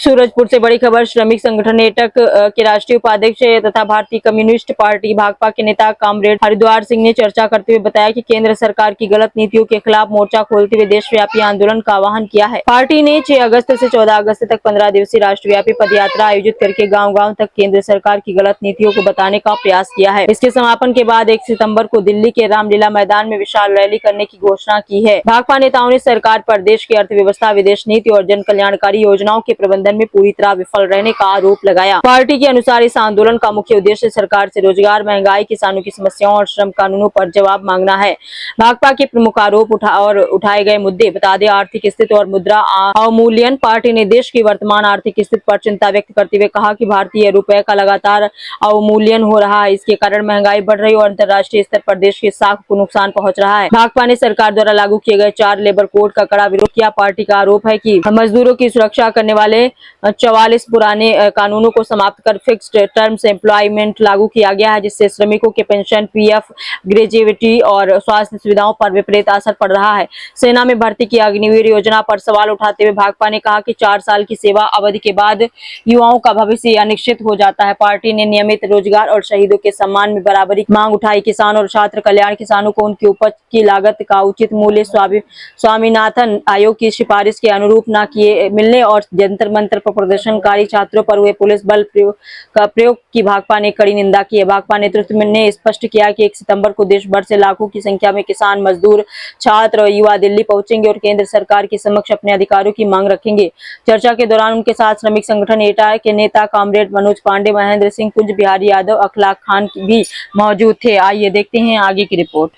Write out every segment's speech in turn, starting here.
सूरजपुर से बड़ी खबर। श्रमिक संगठन एटक के राष्ट्रीय उपाध्यक्ष तथा भारतीय कम्युनिस्ट पार्टी भाकपा के नेता कॉमरेड हरिद्वार सिंह ने चर्चा करते हुए बताया कि केंद्र सरकार की गलत नीतियों के खिलाफ मोर्चा खोलते हुए देशव्यापी आंदोलन का आह्वान किया है। पार्टी ने 6 अगस्त से 14 अगस्त तक 15 दिवसीय राष्ट्रव्यापी पदयात्रा आयोजित करके गाँव-गाँव तक केंद्र सरकार की गलत नीतियों को बताने का प्रयास किया है। इसके समापन के बाद 1 सितम्बर को दिल्ली के रामलीला मैदान में विशाल रैली करने की घोषणा की है। भाकपा नेताओं ने सरकार पर देश की अर्थव्यवस्था, विदेश नीति और जन कल्याणकारी योजनाओं के प्रबंधन में पूरी तरह विफल रहने का आरोप लगाया। पार्टी के अनुसार इस आंदोलन का मुख्य उद्देश्य सरकार से रोजगार, महंगाई, किसानों की समस्याओं और श्रम कानूनों पर जवाब मांगना है। भाकपा के प्रमुख आरोप उठाए गए मुद्दे बता दें। आर्थिक स्थिति और मुद्रा अवमूल्यन। पार्टी ने देश की वर्तमान आर्थिक स्थिति पर चिंता व्यक्त करते हुए कहा कि भारतीय रुपए का लगातार अवमूल्यन हो रहा है। इसके कारण महंगाई बढ़ रही और अंतर्राष्ट्रीय स्तर पर देश की साख को नुकसान पहुंच रहा है। भाकपा ने सरकार द्वारा लागू किए गए 4 लेबर कोड का कड़ा विरोध किया। पार्टी का आरोप है कि मजदूरों की सुरक्षा करने वाले 44 पुराने कानूनों को समाप्त कर फिक्स्ड टर्म्स एम्प्लॉयमेंट लागू किया गया है, जिससे श्रमिकों के पेंशन, पीएफ, ग्रेजुइटी और स्वास्थ्य सुविधाओं पर विपरीत असर पड़ रहा है। सेना में भर्ती की अग्निवीर योजना पर सवाल उठाते हुए भाकपा ने कहा कि 4 साल की सेवा अवधि के बाद युवाओं का भविष्य अनिश्चित हो जाता है। पार्टी ने नियमित रोजगार और शहीदों के सम्मान में बराबरी की मांग उठाई। किसान और छात्र कल्याण। किसानों को उनकी उपज की लागत का उचित मूल्य स्वामीनाथन आयोग की सिफारिश के अनुरूप न किए मिलने और जंतर मंतर पर प्रदर्शनकारी छात्रों पर हुए पुलिस बल प्रयोग की भाकपा ने कड़ी निंदा की है। भाकपा नेतृत्व ने स्पष्ट किया कि 1 सितंबर को देश भर से लाखों की संख्या में किसान, मजदूर, छात्र और युवा दिल्ली पहुंचेंगे और केंद्र सरकार के समक्ष अपने अधिकारों की मांग रखेंगे। चर्चा के दौरान उनके साथ श्रमिक संगठन एटा के नेता कॉमरेड मनोज पांडे, महेंद्र सिंह, कुंज बिहारी यादव, अखलाक खान भी मौजूद थे। आइए देखते हैं आगे की रिपोर्ट।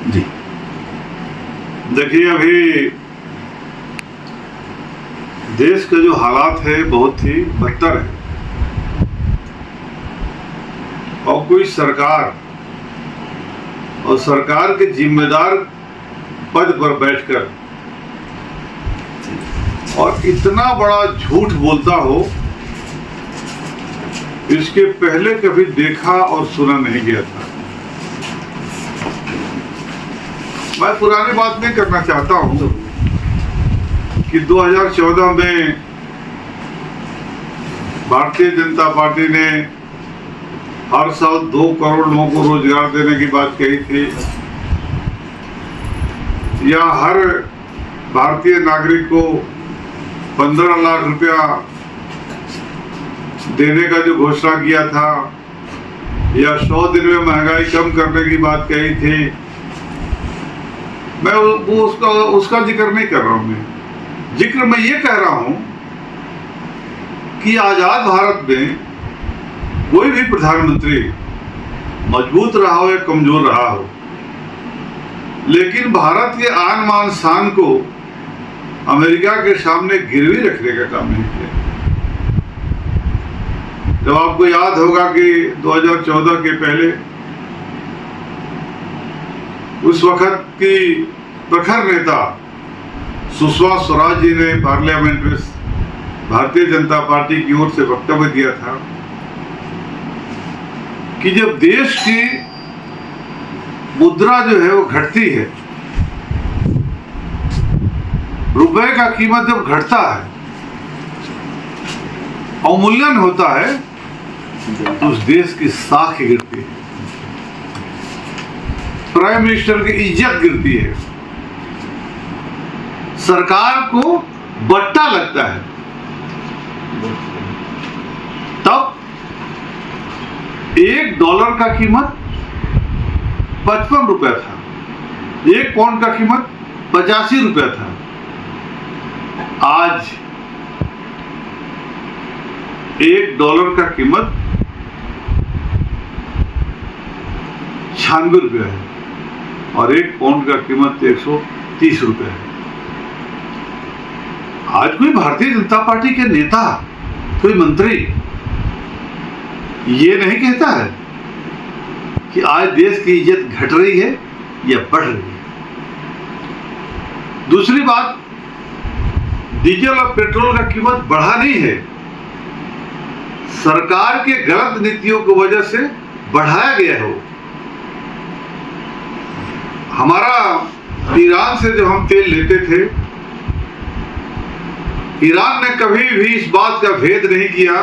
जी देखिए, अभी देश के जो हालात है बहुत ही बदतर है और कोई सरकार और सरकार के जिम्मेदार पद पर बैठकर और इतना बड़ा झूठ बोलता हो, इसके पहले कभी देखा और सुना नहीं गया था। मैं पुरानी बात नहीं करना चाहता हूं कि 2014 में भारतीय जनता पार्टी ने हर साल 2 करोड़ लोगों को रोजगार देने की बात कही थी, या हर भारतीय नागरिक को 15 लाख रुपया देने का जो घोषणा किया था, या 100 दिन में महंगाई कम करने की बात कही थी। मैं वो उसका जिक्र नहीं कर रहा हूं। मैं ये कह रहा हूं कि आजाद भारत में कोई भी प्रधानमंत्री मजबूत रहा हो या कमजोर रहा हो, लेकिन भारत के आन बान शान को अमेरिका के सामने गिरवी रखने का काम नहीं किया। जब आपको याद होगा कि 2014 के पहले उस वक्त की प्रखर नेता सुषमा स्वराज जी ने पार्लियामेंट में भारतीय जनता पार्टी की ओर से वक्तव्य दिया था कि जब देश की मुद्रा जो है वो घटती है, रुपए का कीमत जब घटता है, अवमूल्यन होता है, तो उस देश की साख गिरती है, प्राइम मिनिस्टर की इज्जत गिरती है, सरकार को बट्टा लगता है। तब $1 का कीमत 55 रुपया था, 1 पाउंड का कीमत 85 रुपया था। आज $1 का कीमत 96 रुपया है और 1 पाउंड का कीमत 130 रुपया है। आज कोई भारतीय जनता पार्टी के नेता, कोई मंत्री ये नहीं कहता है कि आज देश की इज्जत घट रही है या बढ़ रही है। दूसरी बात, डीजल और पेट्रोल का कीमत बढ़ा नहीं है, सरकार के गलत नीतियों की वजह से बढ़ाया गया हो। हमारा ईरान से जब हम तेल लेते थे ईरान ने कभी भी इस बात का भेद नहीं किया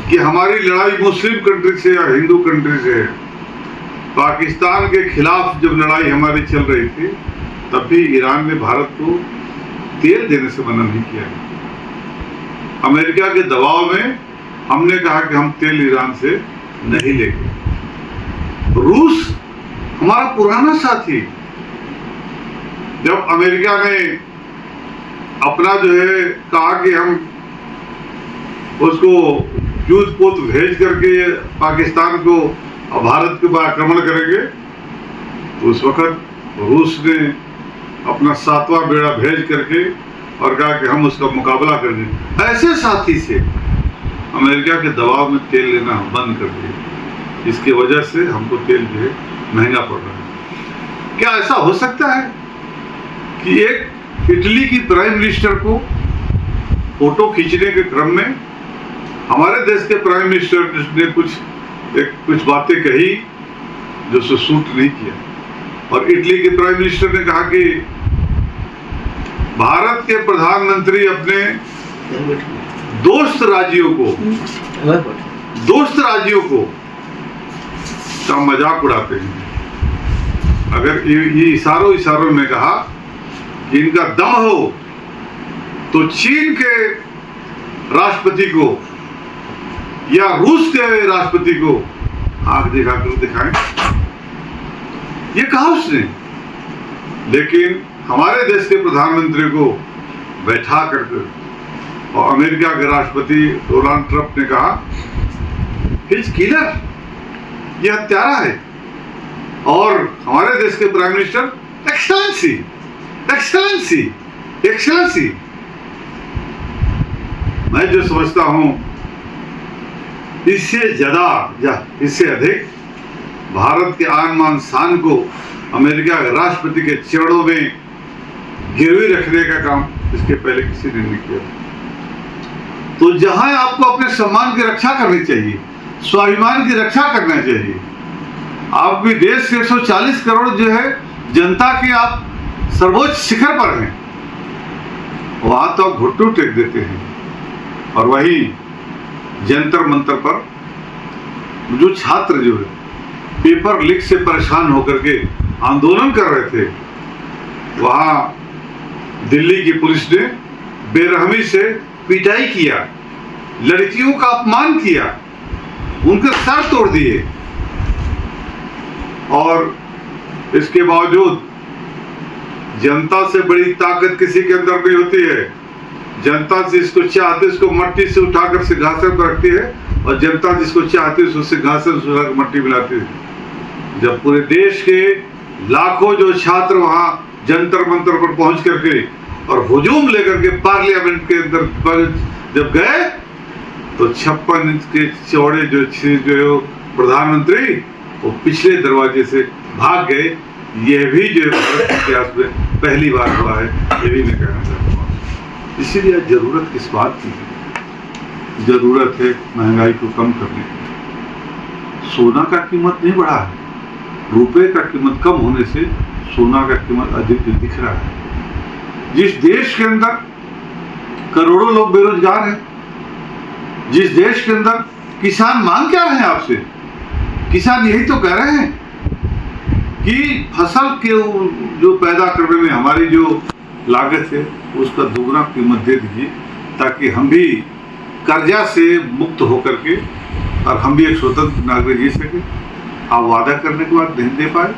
कि हमारी लड़ाई मुस्लिम कंट्री से या हिंदू कंट्री से है। पाकिस्तान के खिलाफ जब लड़ाई हमारी चल रही थी तब भी ईरान ने भारत को तेल देने से मना नहीं किया। अमेरिका के दबाव में हमने कहा कि हम तेल ईरान से नहीं लेंगे। रूस हमारा पुराना साथी, जब अमेरिका ने अपना जो है कहा कि हम उसको युद्ध पोत भेज करके पाकिस्तान को भारत के ऊपर आक्रमण करेंगे, तो उस वक्त रूस ने अपना 7वां बेड़ा भेज करके और कहा कि हम उसका मुकाबला कर देंगे। ऐसे साथी से अमेरिका के दबाव में तेल लेना बंद कर दिया। इसकी वजह से हमको तेल जो है महंगा पड़ रहा है। क्या ऐसा हो सकता है कि एक इटली की प्राइम मिनिस्टर को फोटो खींचने के क्रम में हमारे देश के प्राइम मिनिस्टर ने कुछ बातें कही जो उसे सूट नहीं किया, और इटली के प्राइम मिनिस्टर ने कहा कि भारत के प्रधानमंत्री अपने दोस्त राज्यों को का मजाक उड़ाते हैं। अगर ये इशारों में कहा कि इनका दम हो तो चीन के राष्ट्रपति को या रूस के राष्ट्रपति को आंख दिखाकर दिखाएं, ये कहा उसने। लेकिन हमारे देश के प्रधानमंत्री को बैठा करके और अमेरिका के राष्ट्रपति डोनाल्ड ट्रंप ने कहा हिज किलर, ये हत्यारा है, और हमारे देश के prime minister excellency excellency excellency. मैं जो समझता हूं इससे ज्यादा या इससे अधिक भारत के आन मान शान को अमेरिका के राष्ट्रपति के चरणों में गिरवी रखने का काम इसके पहले किसी ने नहीं किया। तो जहां आपको अपने सम्मान की रक्षा करनी चाहिए, स्वाभिमान की रक्षा करना चाहिए, आपके देश के 140 करोड़ जो है जनता के आप सर्वोच्च शिखर पर हैं, वहां तो आप घुटने टेक देते हैं। और वही जंतर मंतर पर जो छात्र जो है पेपर लीक से परेशान होकर के आंदोलन कर रहे थे, वहां दिल्ली की पुलिस ने बेरहमी से पिटाई किया, लड़कियों का अपमान किया, उनके सर तोड़ दिए, और इसके बावजूद जनता से बड़ी ताकत किसी के अंदर नहीं होती है। जनता जिसको चाहती है उसको मट्टी से उठाकर से घास पर रखती है, और जनता जिसको चाहती है उससे घास से उठाकर मट्टी मिलाती है। जब पूरे देश के लाखों जो छात्र वहां जंतर मंतर पर पहुंच करके और हुजूम लेकर के पार्लियामेंट के अंदर जब गए, तो 56 इंच के चौड़े जो प्रधानमंत्री वो पिछले दरवाजे से भाग गए। यह भी जो भारत के इतिहास में पहली बार हुआ है, ये भी मैं कहना चाहता हूँ। इसीलिए जरूरत किस बात की है? जरूरत है महंगाई को कम करने की। सोना का कीमत नहीं बढ़ा है, रुपए का कीमत कम होने से सोना का कीमत अधिक दिख रहा है। जिस देश के अंदर करोड़ों लोग बेरोजगार हैं, जिस देश के अंदर किसान मांग क्या रहे हैं आपसे, किसान यही तो कह रहे हैं कि फसल के जो पैदा करने में हमारी जो लागत है उसका दोगुना कीमत दे दीजिए, ताकि हम भी कर्जा से मुक्त होकर के और हम भी एक स्वतंत्र नागरिक जी सके। आप वादा करने के बाद नहीं दे पाए।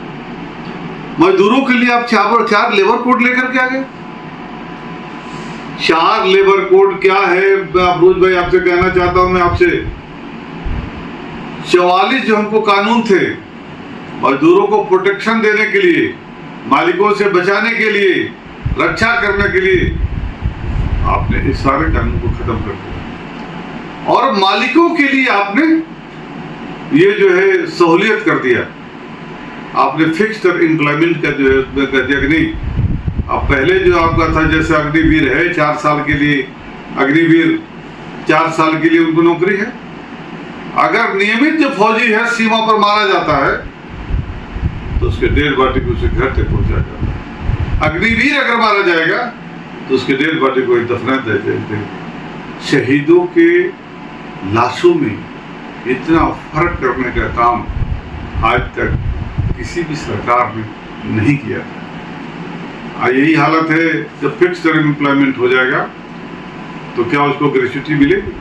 मजदूरों के लिए आप 4 लेबर कोड लेकर के आ गए। 4 लेबर कोड क्या है अफरोज भाई, आपसे कहना चाहता हूं मैं आपसे। 44 जो हमको कानून थे मजदूरों को प्रोटेक्शन देने के लिए, मालिकों से बचाने के लिए, रक्षा करने के लिए, आपने इस सारे कानून को खत्म कर दिया। और मालिकों के लिए आपने ये जो है सहूलियत कर दिया। आपने फिक्स्ड एम्प्लॉयमेंट का जो है उसमें कर दिया कि नहीं, अब पहले जो आपका था जैसे अग्निवीर है 4 साल के लिए, अग्निवीर 4 साल के लिए उनको नौकरी है। अगर नियमित जो फौजी है सीमा पर मारा जाता है तो उसके डेड बॉडी को उसे घर तक पहुंचाया जाता है। अग्निवीर अगर मारा जाएगा तो उसके डेड बॉडी को दफना देते थे। शहीदों के लाशों में इतना फर्क करने का काम आज तक किसी भी सरकार ने नहीं किया था। यही हालत है, जब फिक्स टर्म एम्प्लॉयमेंट हो जाएगा तो क्या उसको ग्रेच्युटी मिलेगी,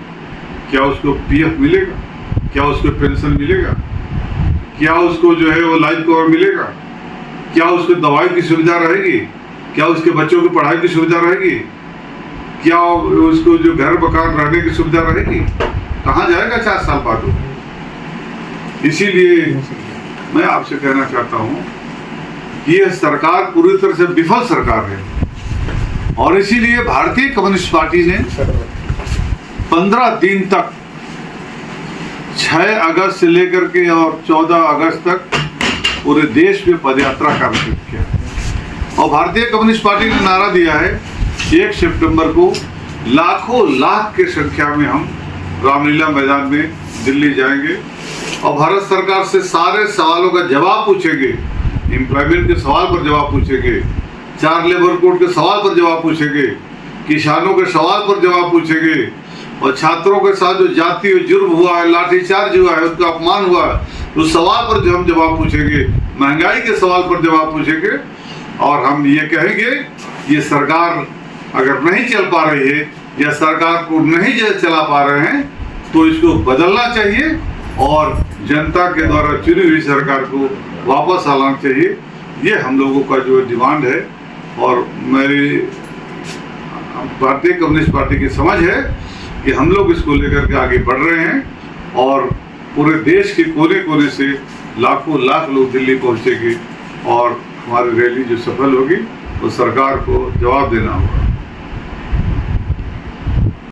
क्या उसको पीएफ मिलेगा, क्या उसको पेंशन मिलेगा, क्या उसको जो है वो लाइफ कवर मिलेगा, क्या उसको दवाई की सुविधा रहेगी, क्या उसके बच्चों की पढ़ाई की सुविधा रहेगी, क्या उसको जो घर मकान रहने की सुविधा रहेगी, कहाँ जाएगा 4 साल बाद वो। इसीलिए मैं आपसे कहना चाहता हूँ कि यह सरकार पूरी तरह से विफल सरकार है, और इसीलिए भारतीय कम्युनिस्ट पार्टी ने 15 दिन तक 6 अगस्त से लेकर के और 14 अगस्त तक पूरे देश में पदयात्रा का आयोजन किया। और भारतीय कम्युनिस्ट पार्टी ने नारा दिया है 1 सितंबर को लाखों लाख की संख्या में हम रामलीला मैदान में दिल्ली जाएंगे और भारत सरकार से सारे सवालों का जवाब पूछेंगे। एम्प्लॉयमेंट के सवाल पर जवाब पूछेंगे, 4 लेबर कोड के सवाल पर जवाब पूछेंगे, किसानों के सवाल पर जवाब पूछेंगे, और छात्रों के साथ जो जातीय जुर्म हुआ है, लाठीचार्ज हुआ है, उसका अपमान हुआ है, उस सवाल पर जो हम जवाब पूछेंगे, महंगाई के सवाल पर जवाब पूछेंगे। और हम ये कहेंगे ये सरकार अगर नहीं चल पा रही है या सरकार को नहीं चला पा रहे हैं तो इसको बदलना चाहिए और जनता के द्वारा चुनी हुई सरकार को वापस आना चाहिए। ये हम लोगों का जो डिमांड है, और मेरी भारतीय कम्युनिस्ट पार्टी की समझ है कि हम लोग इसको लेकर के आगे बढ़ रहे हैं और पूरे देश के कोने कोने से लाखों लाख लोग दिल्ली पहुंचेंगे और हमारी रैली जो सफल होगी वो सरकार को जवाब देना होगा।